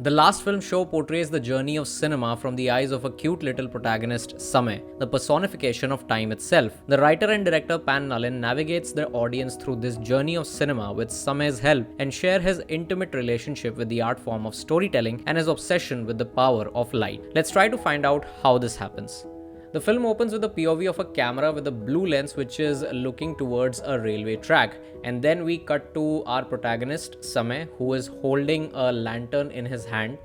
The last film show portrays the journey of cinema from the eyes of a cute little protagonist, Samay, the personification of time itself. The writer and director Nalin navigates the audience through this journey of cinema with Samay's help and share his intimate relationship with the art form of storytelling and his obsession with the power of light. Let's try to find out how this happens. The film opens with a POV of a camera with a blue lens which is looking towards a railway track, and then we cut to our protagonist Samay, who is holding a lantern in his hand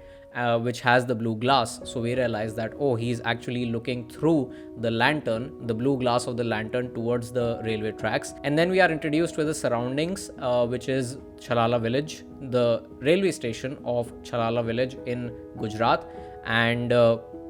which has the blue glass. So we realize that he's actually looking through the lantern, the blue glass of the lantern, towards the railway tracks. And then we are introduced with the surroundings, which is Chhello village, the railway station of Chhello village in Gujarat, and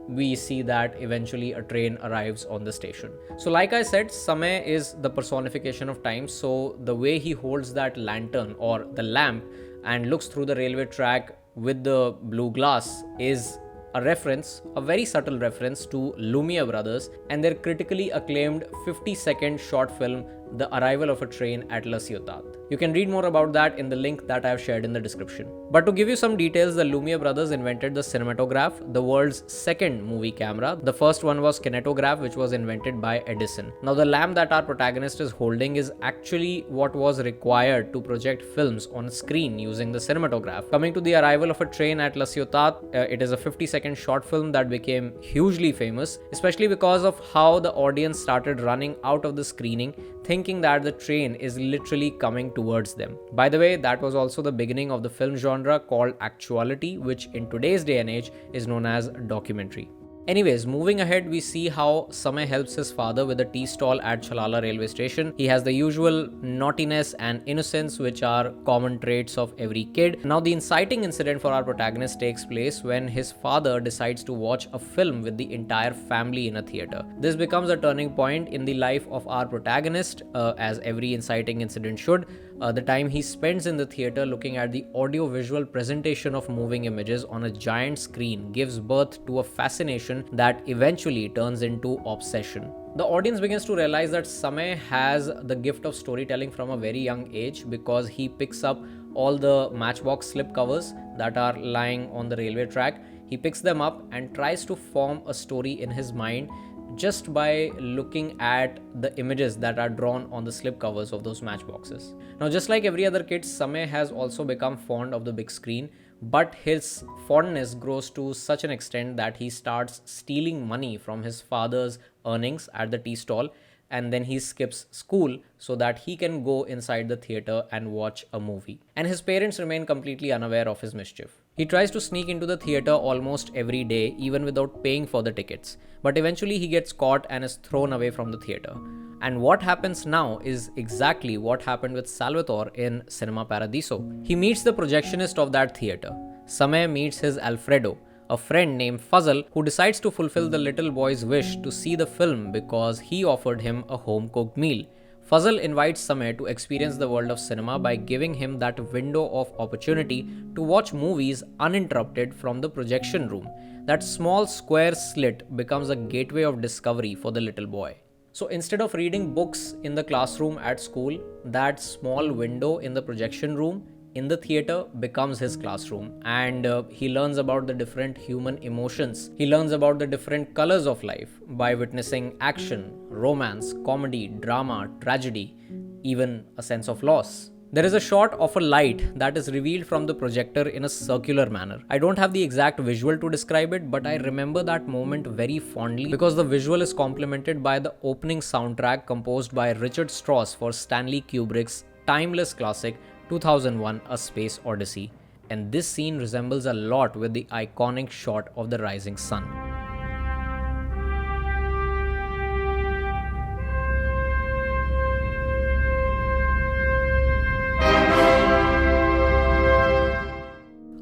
we see that eventually a train arrives on the station. So like I said, Samay is the personification of time. So the way he holds that lantern or the lamp and looks through the railway track with the blue glass is a reference, a very subtle reference to Lumiere brothers and their critically acclaimed 50-second short film, The Arrival of a Train at La Ciutat. You can read more about that in the link that I have shared in the description. But to give you some details, the Lumiere brothers invented the cinematograph, the world's second movie camera. The first one was kinetograph, which was invented by Edison. Now the lamp that our protagonist is holding is actually what was required to project films on screen using the cinematograph. Coming to The Arrival of a Train at La Ciutat, it is a 50-second short film that became hugely famous, especially because of how the audience started running out of the screening, thinking that the train is literally coming towards them. By the way, that was also the beginning of the film genre called actuality, which in today's day and age is known as documentary. Anyways, moving ahead, we see how Samay helps his father with a tea stall at Chhello railway station. He has the usual naughtiness and innocence, which are common traits of every kid. Now, the inciting incident for our protagonist takes place when his father decides to watch a film with the entire family in a theater. This becomes a turning point in the life of our protagonist, as every inciting incident should. The time he spends in the theater looking at the audio-visual presentation of moving images on a giant screen gives birth to a fascination that eventually turns into obsession. The audience begins to realize that Samay has the gift of storytelling from a very young age, because he picks up all the matchbox slip covers that are lying on the railway track. He picks them up and tries to form a story in his mind just by looking at the images that are drawn on the slip covers of those matchboxes. Now, just like every other kid, Samay has also become fond of the big screen, but his fondness grows to such an extent that he starts stealing money from his father's earnings at the tea stall, and then he skips school so that he can go inside the theater and watch a movie. And his parents remain completely unaware of his mischief. He tries to sneak into the theater almost every day, even without paying for the tickets. But eventually he gets caught and is thrown away from the theater. And what happens now is exactly what happened with Salvatore in Cinema Paradiso. He meets the projectionist of that theater. Samay meets his Alfredo, a friend named Fuzzle, who decides to fulfill the little boy's wish to see the film because he offered him a home-cooked meal. Fuzzle invites Samay to experience the world of cinema by giving him that window of opportunity to watch movies uninterrupted from the projection room. That small square slit becomes a gateway of discovery for the little boy. So instead of reading books in the classroom at school, that small window in the projection room in the theater becomes his classroom, and he learns about the different human emotions. He learns about the different colors of life by witnessing action, romance, comedy, drama, tragedy, even a sense of loss. There is a shot of a light that is revealed from the projector in a circular manner. I don't have the exact visual to describe it, but I remember that moment very fondly because the visual is complemented by the opening soundtrack composed by Richard Strauss for Stanley Kubrick's timeless classic 2001: A Space Odyssey. And this scene resembles a lot with the iconic shot of the rising sun.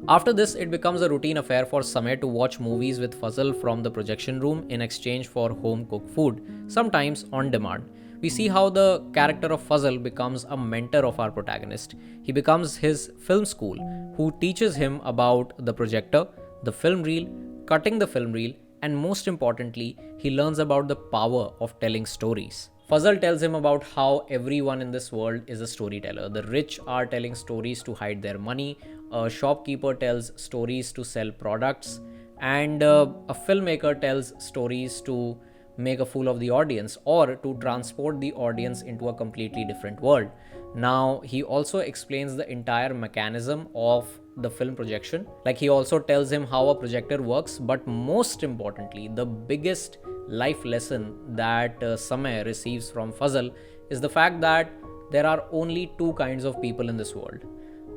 After this, it becomes a routine affair for Samay to watch movies with Fuzzle from the projection room in exchange for home-cooked food, sometimes on demand. We see how the character of Fuzzle becomes a mentor of our protagonist. He becomes his film school, who teaches him about the projector, the film reel, cutting the film reel, and most importantly, he learns about the power of telling stories. Fazal tells him about how everyone in this world is a storyteller. The rich are telling stories to hide their money, a shopkeeper tells stories to sell products, and a filmmaker tells stories to make a fool of the audience or to transport the audience into a completely different world. Now, he also explains the entire mechanism of the film projection. Like, he also tells him how a projector works, but most importantly, the biggest life lesson that Samay receives from Fazal is the fact that there are only two kinds of people in this world: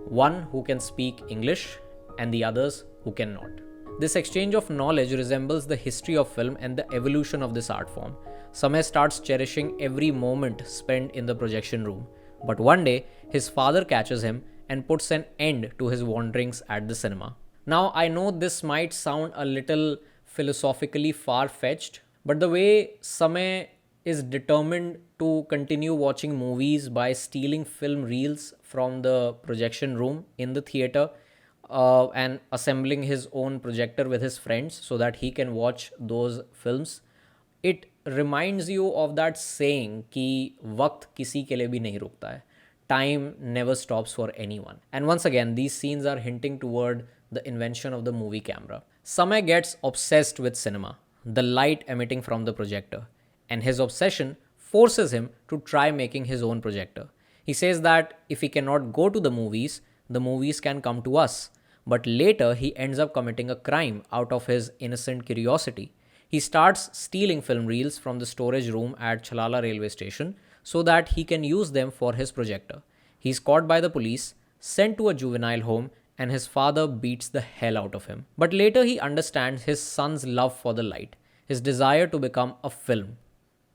one who can speak English and the others who cannot. This exchange of knowledge resembles the history of film and the evolution of this art form. Samay starts cherishing every moment spent in the projection room, but one day his father catches him and puts an end to his wanderings at the cinema. Now, I know this might sound a little philosophically far fetched, but the way Samay is determined to continue watching movies by stealing film reels from the projection room in the theater and assembling his own projector with his friends so that he can watch those films, it reminds you of that saying कि वक्त किसी के लिए भी नहीं रुकता है. Time never stops for anyone. And once again, these scenes are hinting toward the invention of the movie camera. Samay gets obsessed with cinema, the light emitting from the projector, and his obsession forces him to try making his own projector. He says that if he cannot go to the movies can come to us. But later, he ends up committing a crime out of his innocent curiosity. He starts stealing film reels from the storage room at Chhello railway station so that he can use them for his projector. He's caught by the police, sent to a juvenile home, and his father beats the hell out of him. But later he understands his son's love for the light, his desire to become a film.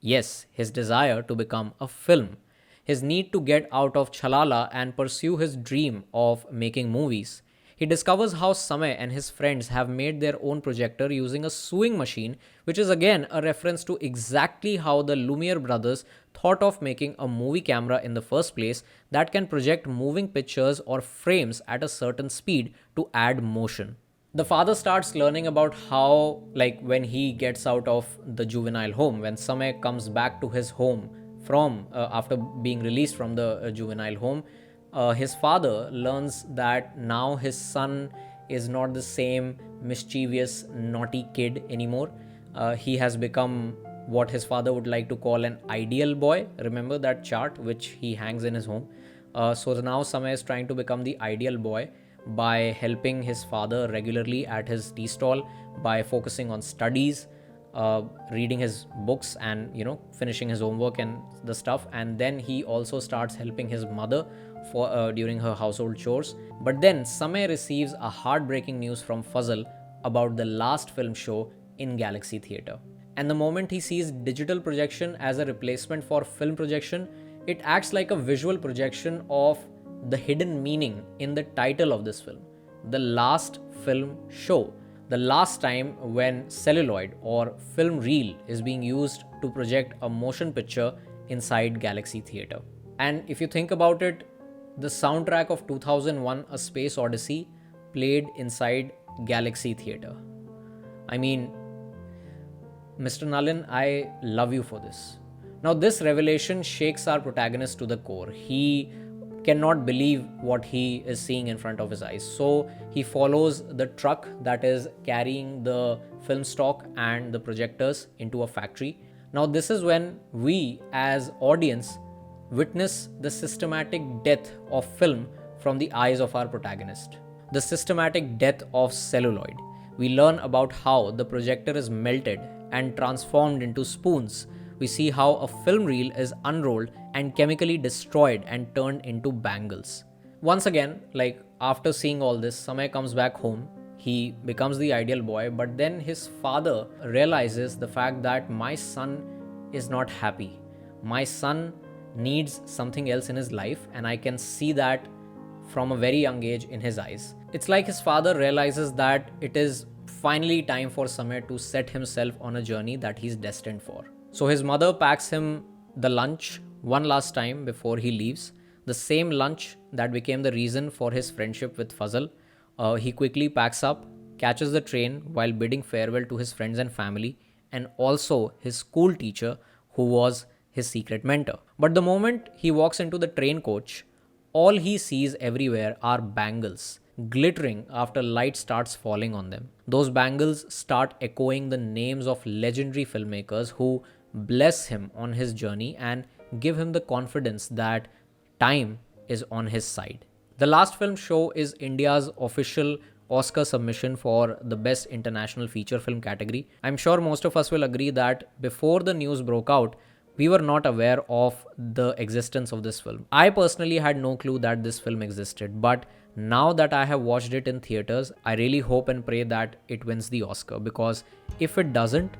Yes, his desire to become a film. His need to get out of Chhello and pursue his dream of making movies. He discovers how Samay and his friends have made their own projector using a sewing machine, which is again a reference to exactly how the Lumiere brothers thought of making a movie camera in the first place that can project moving pictures or frames at a certain speed to add motion. The father starts learning about how, like, when he gets out of the juvenile home, when Samay comes back to his home from after being released from the juvenile home, his father learns that now his son is not the same mischievous, naughty kid anymore. He has become what his father would like to call an ideal boy. Remember that chart which he hangs in his home? So now Samay is trying to become the ideal boy by helping his father regularly at his tea stall, by focusing on studies, reading his books and finishing his homework and the stuff. And then he also starts helping his mother for during her household chores. But then Samay receives a heartbreaking news from Fazal about the last film show in Galaxy Theatre. And the moment he sees digital projection as a replacement for film projection, it acts like a visual projection of the hidden meaning in the title of this film, the last film show. The last time when celluloid or film reel is being used to project a motion picture inside Galaxy Theatre. And if you think about it, the soundtrack of 2001 A Space Odyssey played inside Galaxy Theatre. I mean, Mr. Nalin, I love you for this. Now, this revelation shakes our protagonist to the core. He cannot believe what he is seeing in front of his eyes. So he follows the truck that is carrying the film stock and the projectors into a factory. Now, this is when we as audience witness the systematic death of film from the eyes of our protagonist. The systematic death of celluloid. We learn about how the projector is melted and transformed into spoons. We see how a film reel is unrolled and chemically destroyed and turned into bangles. Once again, like after seeing all this, Samay comes back home. He becomes the ideal boy, but then his father realizes the fact that my son is not happy. My son needs something else in his life, and I can see that from a very young age in his eyes. It's like his father realizes that it is finally time for Samay to set himself on a journey that he's destined for. So his mother packs him the lunch one last time before he leaves, the same lunch that became the reason for his friendship with Fazal. He quickly packs up, catches the train while bidding farewell to his friends and family, and also his school teacher who was his secret mentor. But the moment he walks into the train coach, all he sees everywhere are bangles, glittering after light starts falling on them. Those bangles start echoing the names of legendary filmmakers who bless him on his journey and give him the confidence that time is on his side. The last film show is India's official Oscar submission for the Best International Feature Film category. I'm sure most of us will agree that before the news broke out, we were not aware of the existence of this film. I personally had no clue that this film existed, but now that I have watched it in theaters, I really hope and pray that it wins the Oscar, because if it doesn't,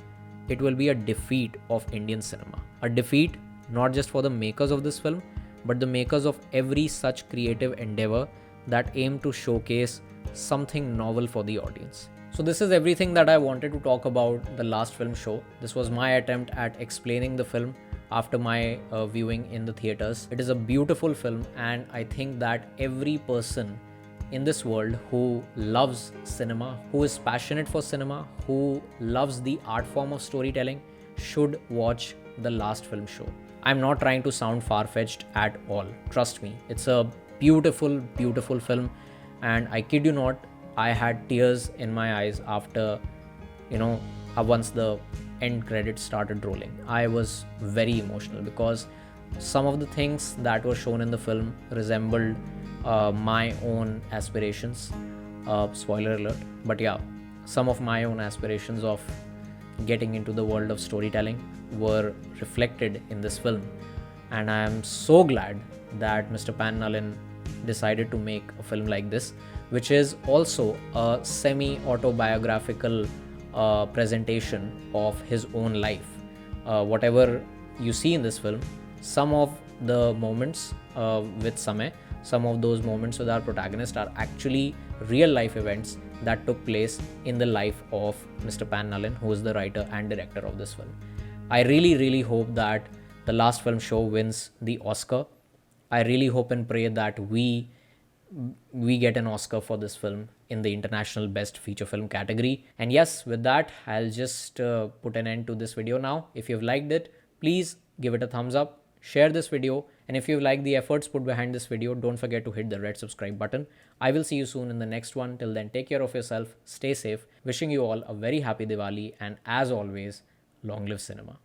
it will be a defeat of Indian cinema. A defeat not just for the makers of this film, but the makers of every such creative endeavor that aim to showcase something novel for the audience. So this is everything that I wanted to talk about the last film show. This was my attempt at explaining the film after my viewing in the theaters. It is a beautiful film, and I think that every person in this world who loves cinema, who is passionate for cinema, who loves the art form of storytelling should watch the last film show. I'm not trying to sound far-fetched at all. Trust me, it's a beautiful, beautiful film, and I kid you not, I had tears in my eyes after, once the end credits started rolling. I was very emotional because some of the things that were shown in the film resembled my own aspirations. Spoiler alert. But yeah, some of my own aspirations of getting into the world of storytelling were reflected in this film. And I am so glad that Mr. Pan Nalin decided to make a film like this, which is also a semi-autobiographical presentation of his own life. Whatever you see in this film, some of the moments with Samay, some of those moments with our protagonist are actually real life events that took place in the life of Mr. Pan Nalin, who is the writer and director of this film. I really, really hope that the last film show wins the Oscar. I really hope and pray that we get an Oscar for this film in the International Best Feature Film category. And yes, with that, I'll just put an end to this video now. If you've liked it, please give it a thumbs up, share this video, and if you've liked the efforts put behind this video, don't forget to hit the red subscribe button. I will see you soon in the next one. Till then, take care of yourself, stay safe, wishing you all a very happy Diwali, and as always, long live cinema.